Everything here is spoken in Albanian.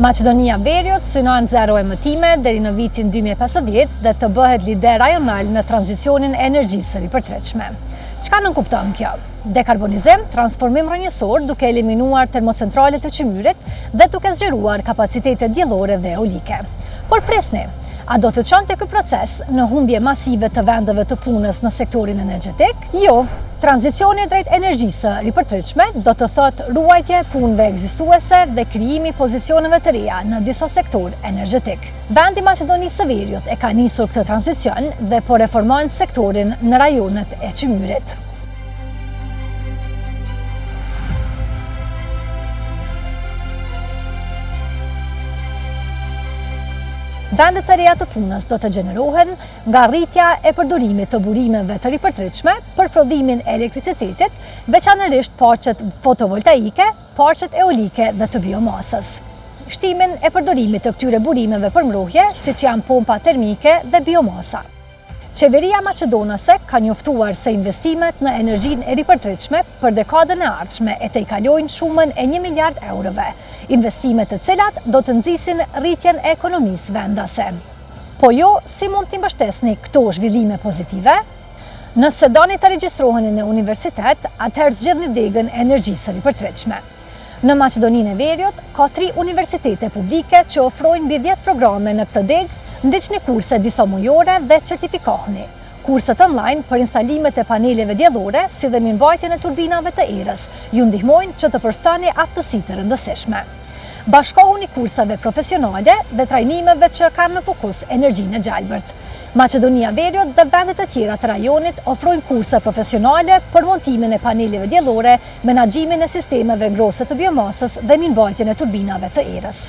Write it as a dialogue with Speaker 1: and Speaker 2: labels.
Speaker 1: Maqedonia Veriut synon zero emitime deri në vitin 2050 dhe të bëhet lider rajonal në tranzicionin e energjisë së ripërtretshme. Çka nënkupton kjo? Dekarbonizim, transformim rrënjësor duke eliminuar termocentralet e qymyrit dhe duke zgjeruar kapacitetet diellore dhe eolike. Por presni, a do të çonte ky proces në humbje masive të vendeve të punës në sektorin energjetik? Jo. Tranzicioni drejt energjisë së ripërtretshme do të thotë ruajtje punëve ekzistuese dhe krijimi pozicioneve të reja në disa sektor energjetik. Vendi Maqedonisë së Veriut e ka nisur këtë tranzicion dhe po reformon sektorin në rajonet e qymyrit. Vendet e reja të punës do të gjenerohen nga rritja e përdorimit të burimeve të ripërtretshme për prodhimin e elektricitetit, veçanërisht parqet fotovoltaike, parqet eolike dhe të biomasës. Shtimin e përdorimit të këtyre burimeve për mbrojtje, siç janë pompa termike dhe biomasa. Qeveria maqedonase ka njoftuar se investimet në energjinë e ripërtretshme për dekadën e ardhshme e të kalojnë shumën e 1 miliard eurove, investimet të cilat do të nxisin rritjen e ekonomisë vendase. Po jo, si mund t'i mbështesni këto zhvillime pozitive? Nëse doni të regjistroheni në universitet, atëherë zgjidhni degën e energjisë së ripërtretshme. Në Maqedoninë e Veriut ka 3 universitete publike që ofrojnë mbi 10 programe në këtë degë. Ndiqni kurse disa mujore dhe certifikoheni. Kurset online për instalimet e paneleve diellore, si dhe mirëmbajtjen e turbinave të erës, ju ndihmojnë që të përftani aftësitë të rëndësishme. Bashkohuni kurseve profesionale dhe trajnimeve që kanë në fokus energjinë e gjalbërt. Maqedonia Veriut dhe vendet e tjera të rajonit ofrojnë kurse profesionale për montimin e paneleve diellore, menaxhimin e sistemeve ngrose të biomasës dhe mirëmbajtjen e turbinave të erës.